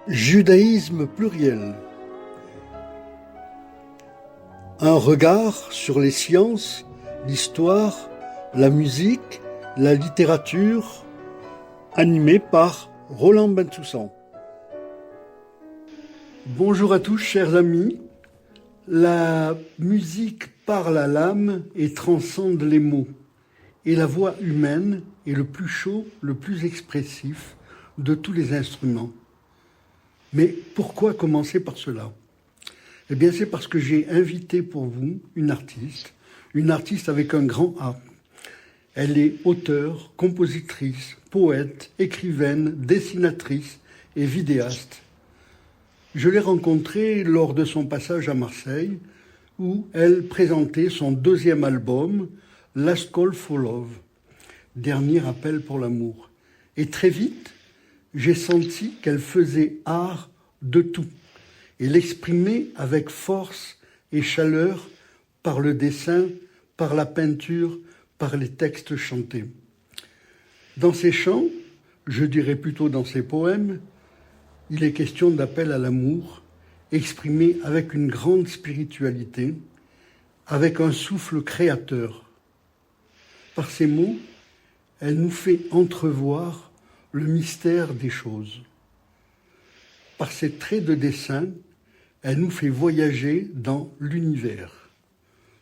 Judaïsme pluriel. Un regard sur les sciences, l'histoire, la musique, la littérature, animé par Roland Bensoussan. Bonjour à tous, chers amis. La musique parle à l'âme et transcende les mots. Et la voix humaine est le plus chaud, le plus expressif de tous les instruments. Mais pourquoi commencer par cela ? Eh bien, c'est parce que j'ai invité pour vous une artiste avec un grand A. Elle est auteure, compositrice, poète, écrivaine, dessinatrice et vidéaste. Je l'ai rencontrée lors de son passage à Marseille, où elle présentait son deuxième album, Last Call for Love, dernier appel pour l'amour. Et très vite, j'ai senti qu'elle faisait art de tout et l'exprimait avec force et chaleur par le dessin, par la peinture, par les textes chantés. Dans ses chants, je dirais plutôt dans ses poèmes, il est question d'appel à l'amour, exprimé avec une grande spiritualité, avec un souffle créateur. Par ces mots, elle nous fait entrevoir le mystère des choses. Par ses traits de dessin, elle nous fait voyager dans l'univers.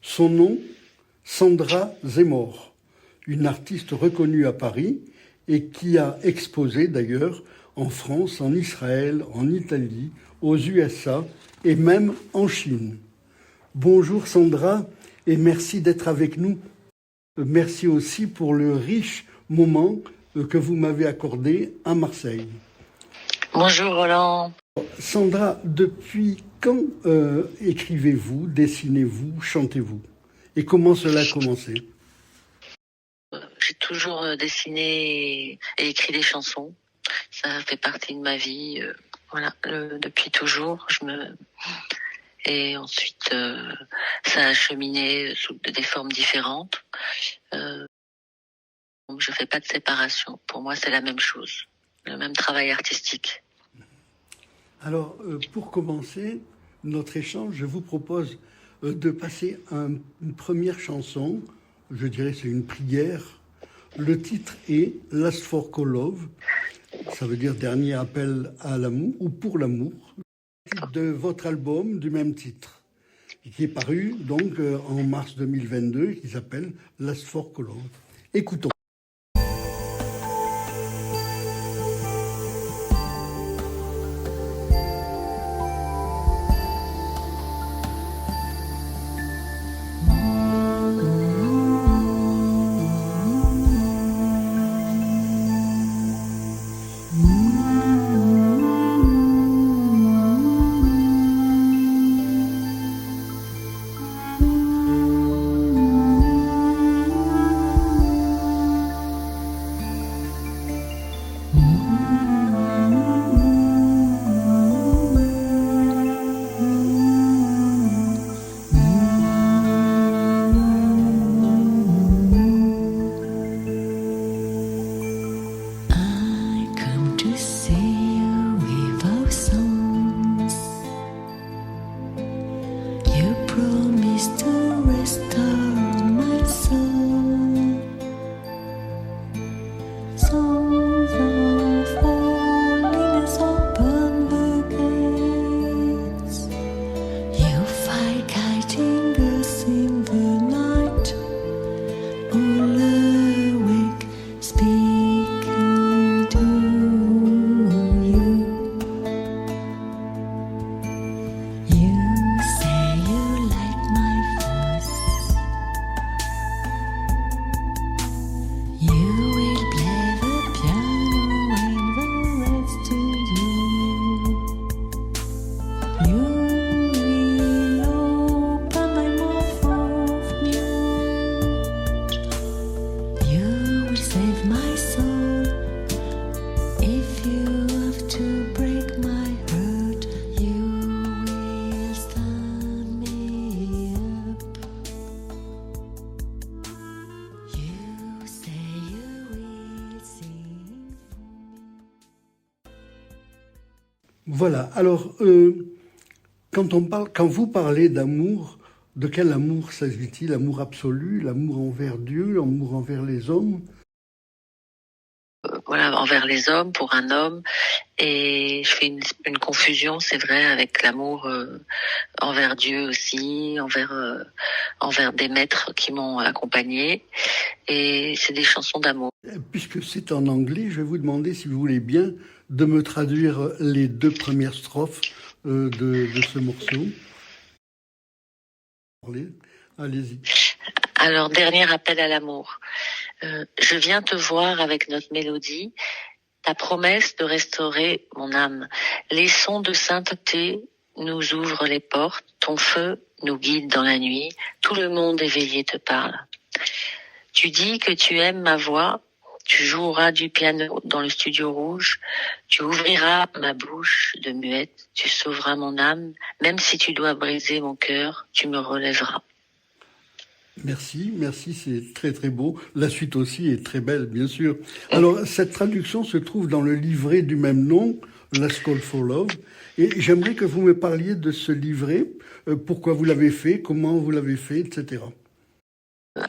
Son nom, Sandra Zemmour, une artiste reconnue à Paris et qui a exposé d'ailleurs en France, en Israël, en Italie, aux USA et même en Chine. Bonjour Sandra et merci d'être avec nous. Merci aussi pour le riche moment que vous m'avez accordé à Marseille. Bonjour Roland. Sandra, depuis quand écrivez-vous, dessinez-vous, chantez-vous ? Et comment cela a commencé ? J'ai toujours dessiné et écrit des chansons. Ça fait partie de ma vie. Depuis toujours. Et ensuite, ça a cheminé sous des formes différentes. Je fais pas de séparation. Pour moi, c'est la même chose. Le même travail artistique. Alors, pour commencer notre échange, je vous propose de passer une première chanson. Je dirais c'est une prière. Le titre est Last for Call Love. Ça veut dire dernier appel à l'amour ou pour l'amour. De votre album du même titre, qui est paru donc en mars 2022, qui s'appelle Last for Call Love. Écoutons. Voilà. Alors, quand vous parlez d'amour, de quel amour s'agit-il? L'amour absolu, l'amour envers Dieu, l'amour envers les hommes? Voilà, envers les hommes, pour un homme, et je fais une confusion, c'est vrai, avec l'amour envers Dieu aussi, envers des maîtres qui m'ont accompagné, et c'est des chansons d'amour. Puisque c'est en anglais, je vais vous demander, si vous voulez bien, de me traduire les 2 premières strophes de ce morceau. Allez-y. Alors, dernier appel à l'amour. Je viens te voir avec notre mélodie, ta promesse de restaurer mon âme. Les sons de sainteté nous ouvrent les portes, ton feu nous guide dans la nuit, tout le monde éveillé te parle. Tu dis que tu aimes ma voix, tu joueras du piano dans le studio rouge, tu ouvriras ma bouche de muette, tu sauveras mon âme, même si tu dois briser mon cœur, tu me relèveras. Merci, c'est très très beau. La suite aussi est très belle, bien sûr. Alors, cette traduction se trouve dans le livret du même nom, Last Call for Love, et j'aimerais que vous me parliez de ce livret, pourquoi vous l'avez fait, comment vous l'avez fait, etc.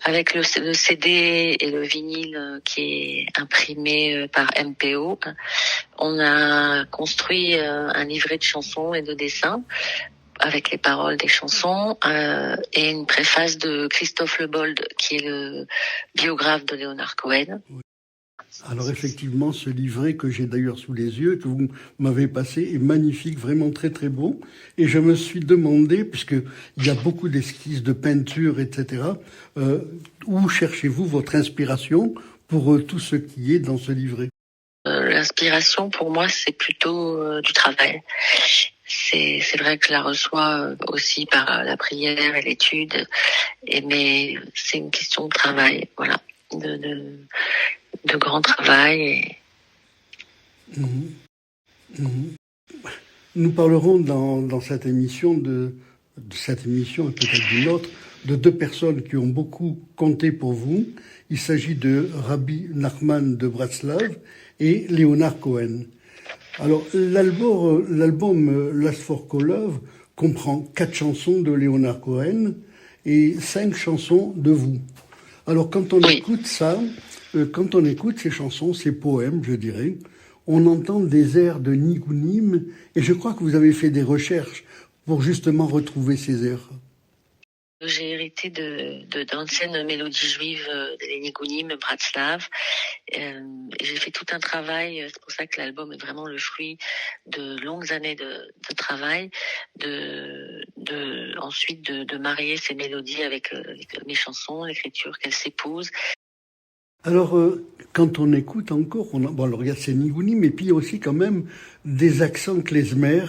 Avec le CD et le vinyle qui est imprimé par MPO, on a construit un livret de chansons et de dessins avec les paroles des chansons et une préface de Christophe Lebold, qui est le biographe de Leonard Cohen. Alors effectivement, ce livret que j'ai d'ailleurs sous les yeux, que vous m'avez passé, est magnifique, vraiment très très beau. Et je me suis demandé, puisqu'il y a beaucoup d'esquisses, de peintures, etc., où cherchez-vous votre inspiration pour tout ce qui est dans ce livret? L'inspiration, pour moi, c'est plutôt du travail. C'est vrai que je la reçois aussi par la prière et l'étude, mais c'est une question de travail, voilà, de grand travail. Nous parlerons dans cette émission de cette émission et peut-être d'une autre de 2 personnes qui ont beaucoup compté pour vous. Il s'agit de Rabbi Nachman de Bratslav et Leonard Cohen. Alors, l'album Last for Love comprend 4 chansons de Leonard Cohen et 5 chansons de vous. Alors, quand on écoute ça, quand on écoute ces chansons, ces poèmes, je dirais, on entend des airs de Nigunim, et je crois que vous avez fait des recherches pour justement retrouver ces airs. J'ai hérité d'anciennes mélodies juives, les Nigunim, Bratslav. J'ai fait tout un travail, c'est pour ça que l'album est vraiment le fruit de longues années de travail, ensuite de marier ces mélodies avec mes chansons, l'écriture, qu'elles s'épousent. Alors, quand on écoute encore, alors il y a ces Nigunim, mais puis il y a aussi quand même des accents klezmer.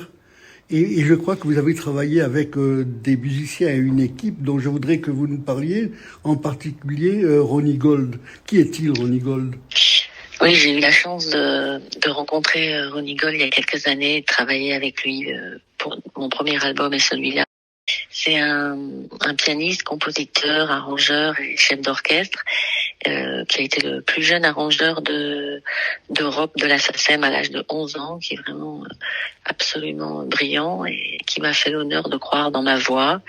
Et je crois que vous avez travaillé avec des musiciens et une équipe dont je voudrais que vous nous parliez, en particulier Ronnie Gold. Qui est-il, Ronnie Gold? Oui, j'ai eu la chance de rencontrer Ronnie Gold il y a quelques années, de travailler avec lui pour mon premier album et celui-là. C'est un pianiste, compositeur, arrangeur et chef d'orchestre qui a été le plus jeune arrangeur d'Europe de la SACEM à l'âge de 11 ans, qui est vraiment absolument brillant et qui m'a fait l'honneur de croire dans ma voix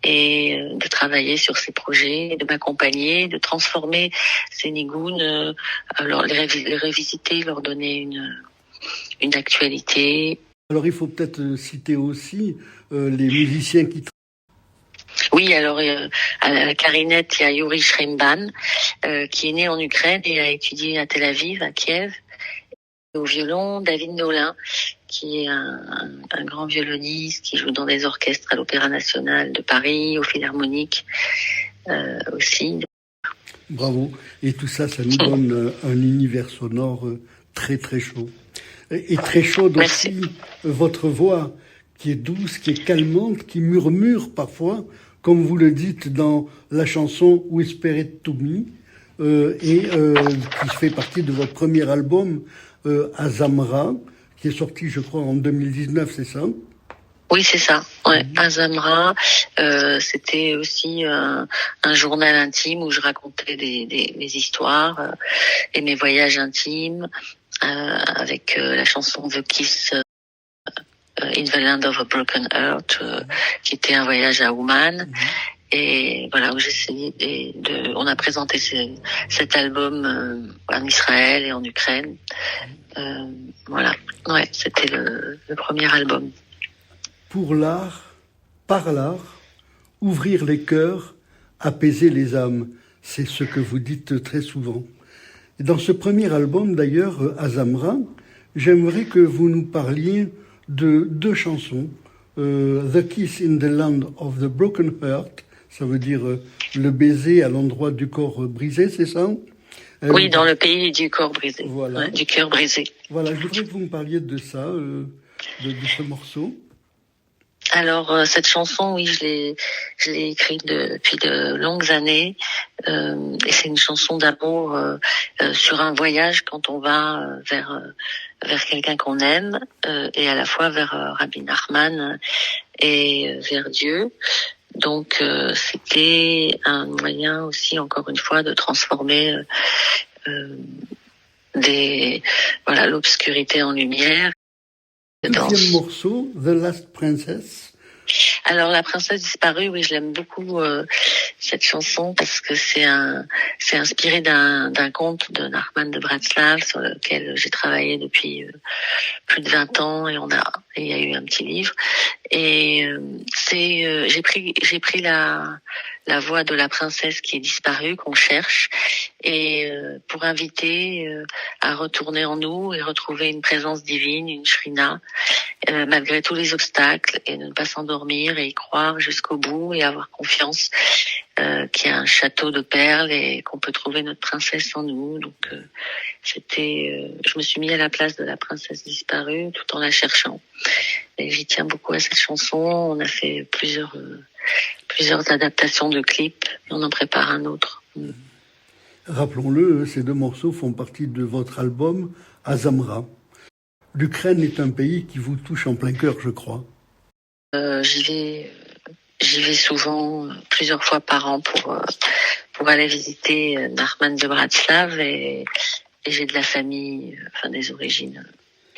et de travailler sur ses projets, de m'accompagner, de transformer ces nigounes, les revisiter, leur donner une actualité. Alors il faut peut-être citer aussi les musiciens qui... Oui, alors à la clarinette, il y a Yuri Shremban, qui est né en Ukraine et a étudié à Tel Aviv, à Kiev. Au violon, David Nolin, qui est un grand violoniste, qui joue dans des orchestres à l'Opéra National de Paris, au Philharmonique aussi. Bravo. Et tout ça, ça nous donne un univers sonore très très chaud. Et très chaude aussi, votre voix, qui est douce, qui est calmante, qui murmure parfois, comme vous le dites dans la chanson Whisper It to Me, qui fait partie de votre premier album, Azamra, qui est sorti, je crois, en 2019, c'est ça? Oui, c'est ça. Ouais, Azamra, c'était aussi un journal intime où je racontais mes histoires et mes voyages intimes, avec la chanson The Kiss In the Land of a Broken Heart, qui était un voyage à Ouman. Et voilà, où j'essayais on a présenté cet album en Israël et en Ukraine. Voilà, ouais, c'était le premier album. Pour l'art, par l'art, ouvrir les cœurs, apaiser les âmes, c'est ce que vous dites très souvent. Et dans ce premier album, d'ailleurs, Azamra, j'aimerais que vous nous parliez de 2 chansons. The Kiss in the Land of the Broken Heart, ça veut dire le baiser à l'endroit du corps brisé, c'est ça? Oui, dans le pays du corps brisé, voilà. Ouais, du cœur brisé. Voilà, je voudrais que vous me parliez de ça, de ce morceau. Alors cette chanson, oui, je l'ai écrite depuis de longues années, et c'est une chanson d'amour sur un voyage quand on va vers quelqu'un qu'on aime, et à la fois vers Rabbi Nachman et vers Dieu. Donc c'était un moyen aussi, encore une fois, de transformer l'obscurité en lumière. Deuxième morceau, The Last Princess. Alors la princesse disparue, oui, je l'aime beaucoup cette chanson parce que c'est inspiré d'un conte de Nachman de Bratslav sur lequel j'ai travaillé depuis plus de 20 ans, et il y a eu un petit livre, et j'ai pris la voix de la princesse qui est disparue, qu'on cherche, et pour inviter à retourner en nous et retrouver une présence divine, une shrina, malgré tous les obstacles, et ne pas s'endormir et y croire jusqu'au bout et avoir confiance qu'il y a un château de perles et qu'on peut trouver notre princesse en nous. Donc je me suis mis à la place de la princesse disparue tout en la cherchant. Et j'y tiens beaucoup à cette chanson. On a fait plusieurs adaptations de clips, et on en prépare un autre. Rappelons-le, ces 2 morceaux font partie de votre album Azamra. L'Ukraine est un pays qui vous touche en plein cœur, je crois. J'y vais souvent, plusieurs fois par an pour aller visiter Nachman de Bratslav, et j'ai de la famille, des origines,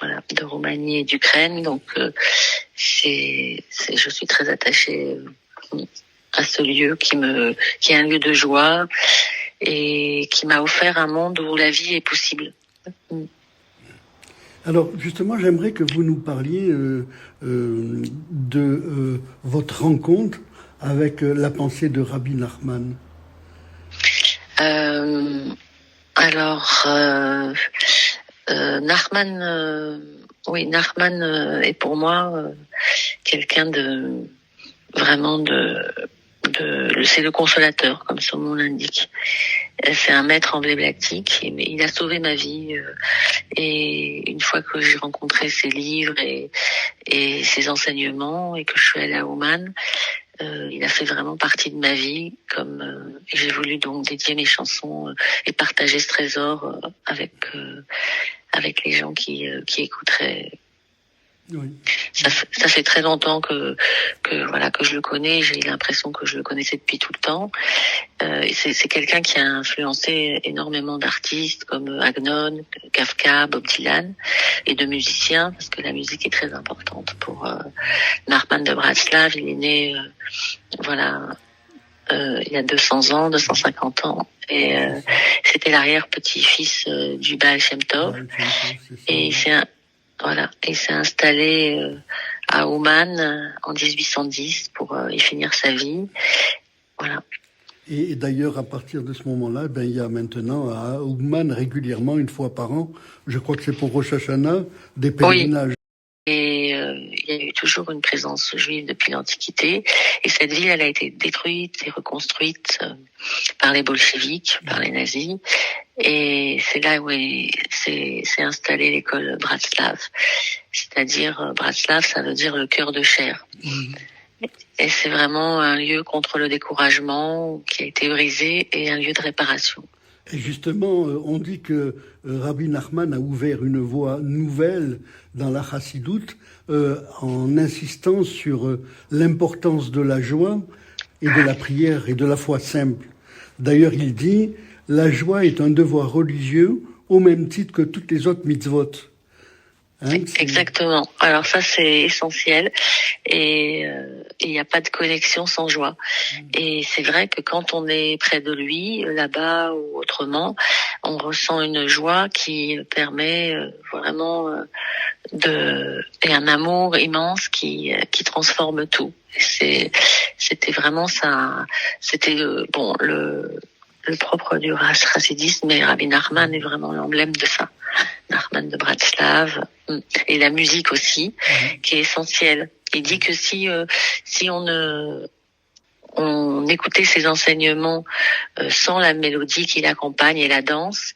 de Roumanie et d'Ukraine. Donc je suis très attachée à ce lieu qui est un lieu de joie et qui m'a offert un monde où la vie est possible. Alors, justement, j'aimerais que vous nous parliez de votre rencontre avec la pensée de Rabbi Nachman. Nachman, Nachman est pour moi quelqu'un c'est le consolateur, comme son nom l'indique. C'est un maître emblématique, mais il a sauvé ma vie. Et une fois que j'ai rencontré ses livres et ses enseignements, et que je suis allée à Ouman, il a fait vraiment partie de ma vie. Et j'ai voulu donc dédier mes chansons et partager ce trésor avec les gens qui écouteraient. Oui. Ça fait très longtemps que je le connais. J'ai l'impression que je le connaissais depuis tout le temps. C'est quelqu'un qui a influencé énormément d'artistes comme Agnon, Kafka, Bob Dylan, et de musiciens, parce que la musique est très importante pour Nachman de Bratslav. Il est né il y a 200 ans, 250 ans, et c'était l'arrière-petit-fils du Baal Shem Tov, et il s'est installé à Ouman en 1810 pour y finir sa vie. Voilà. Et d'ailleurs, à partir de ce moment-là, il y a maintenant à Ouman régulièrement, une fois par an, je crois que c'est pour Rosh Hashanah, des pèlerinages. Oui. Et il y a eu toujours une présence juive depuis l'Antiquité. Et cette ville, elle a été détruite et reconstruite par les bolcheviks, par les nazis. Et c'est là où s'est installée l'école Bratslav. C'est-à-dire, Bratslav, ça veut dire le cœur de chair. Et c'est vraiment un lieu contre le découragement qui a été brisé, et un lieu de réparation. Et justement, on dit que Rabbi Nachman a ouvert une voie nouvelle dans la chassidoute en insistant sur l'importance de la joie et de la prière et de la foi simple. D'ailleurs, il dit « La joie est un devoir religieux au même titre que toutes les autres mitzvot ». Hein, exactement. Alors ça, c'est essentiel. Et il n'y a pas de connexion sans joie. Et c'est vrai que quand on est près de lui, là-bas ou autrement, on ressent une joie qui permet vraiment et un amour immense qui transforme tout. C'était vraiment ça. C'était le propre du chassidisme, mais Rabbi Nachman est vraiment l'emblème de ça. Nachman de Bratslav, et la musique aussi, qui est essentielle. Il dit que si on écoutait ses enseignements sans la mélodie qui l'accompagne et la danse,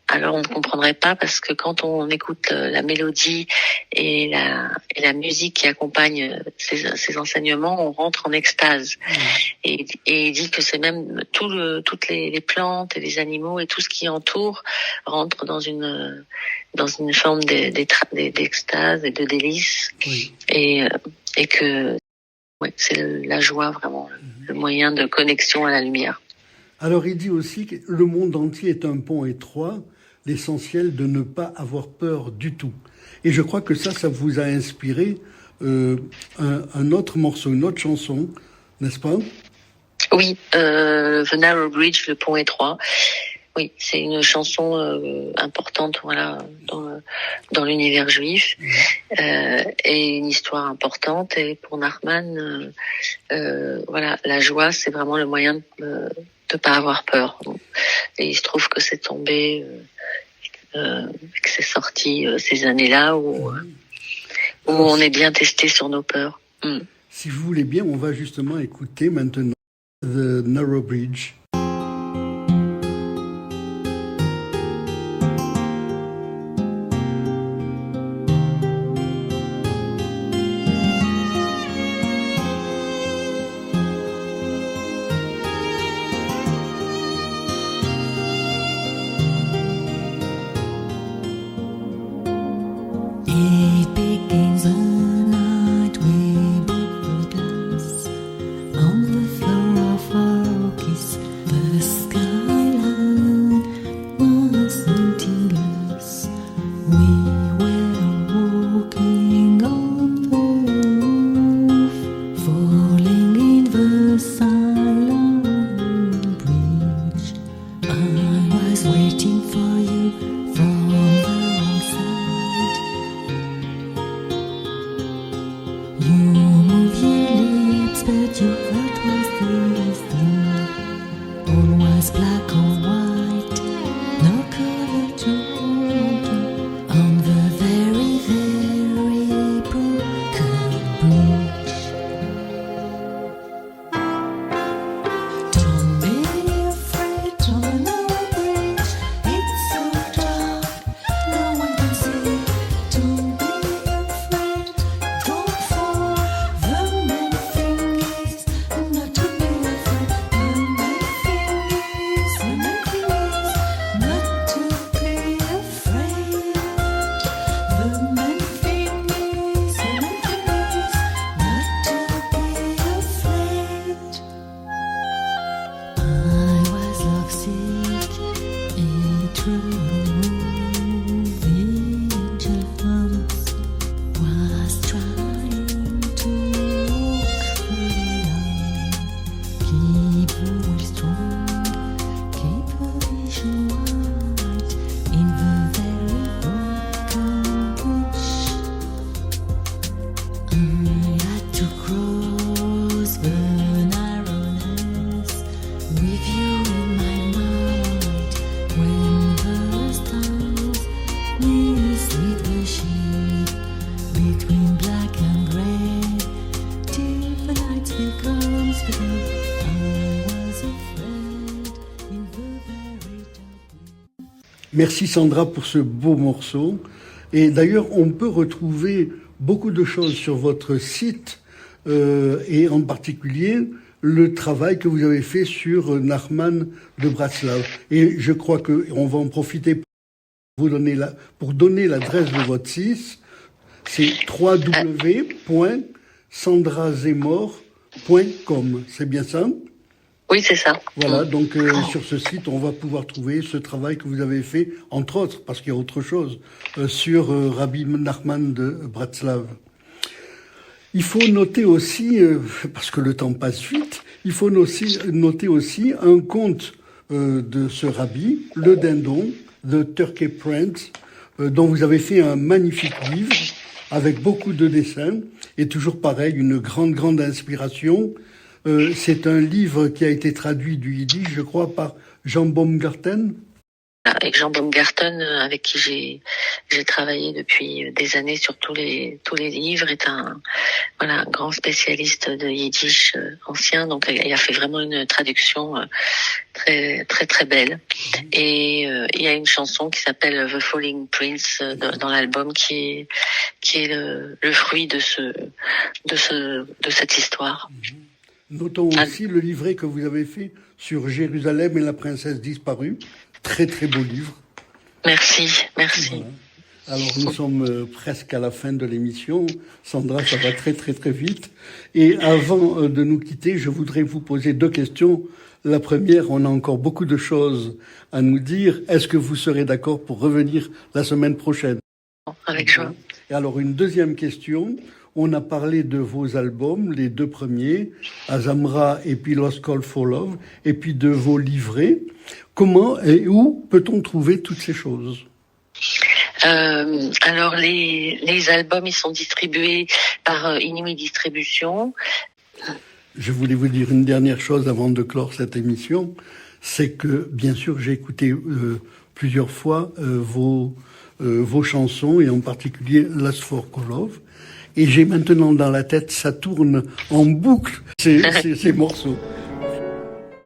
alors on ne comprendrait pas, parce que quand on écoute la mélodie et la musique qui accompagne ces enseignements, on rentre en extase. Et il dit que c'est même toutes les plantes et les animaux et tout ce qui entoure rentre dans une forme d'extase et de délice. Oui. Et que c'est la joie vraiment, le moyen de connexion à la lumière. Alors il dit aussi que le monde entier est un pont étroit, l'essentiel de ne pas avoir peur du tout. Et je crois que ça vous a inspiré un autre morceau, une autre chanson, n'est-ce pas? Oui, The Narrow Bridge, le pont étroit. Oui, c'est une chanson importante, voilà, dans l'univers juif, et une histoire importante. Et pour Nachman, voilà, la joie, c'est vraiment le moyen de pas avoir peur. Et il se trouve que c'est tombé, que c'est sorti ces années-là où on est bien testé sur nos peurs. Si vous voulez bien, on va justement écouter maintenant The Narrow Bridge. Merci Sandra pour ce beau morceau. Et d'ailleurs, on peut retrouver beaucoup de choses sur votre site, et en particulier le travail que vous avez fait sur Nachman de Bratslav. Et je crois qu'on va en profiter pour donner l'adresse de votre site. C'est www.sandrazemor.com. C'est bien ça? Oui, c'est ça. Voilà, donc sur ce site, on va pouvoir trouver ce travail que vous avez fait, entre autres, parce qu'il y a autre chose, sur Rabbi Nachman de Bratslav. Il faut noter aussi, parce que le temps passe vite, il faut noter aussi un conte de ce rabbi, Le Dindon, The Turkey Prince, dont vous avez fait un magnifique livre avec beaucoup de dessins et toujours pareil, une grande inspiration. C'est un livre qui a été traduit du yiddish, je crois, par Jean Baumgarten. Avec Jean Baumgarten, avec qui j'ai travaillé depuis des années sur tous les livres, est un grand spécialiste de yiddish ancien, donc il a fait vraiment une traduction très belle. Et il y a une chanson qui s'appelle The Falling Prince dans l'album qui est le fruit de cette histoire. Notons aussi le livret que vous avez fait sur Jérusalem et la princesse disparue. Très beau livre. Merci. Voilà. Alors nous sommes presque à la fin de l'émission. Sandra, ça va très vite. Et avant de nous quitter, je voudrais vous poser 2 questions. La première, on a encore beaucoup de choses à nous dire. Est-ce que vous serez d'accord pour revenir la semaine prochaine? Avec joie. Et alors une deuxième question. On a parlé de vos albums, les 2 premiers, Azamra et puis Lost Call for Love, et puis de vos livrets. Comment et où peut-on trouver toutes ces choses? Alors les albums, ils sont distribués par Inouï Distribution. Je voulais vous dire une dernière chose avant de clore cette émission, c'est que bien sûr j'ai écouté plusieurs fois vos chansons et en particulier Last for Love. Et j'ai maintenant dans la tête, ça tourne en boucle ces morceaux.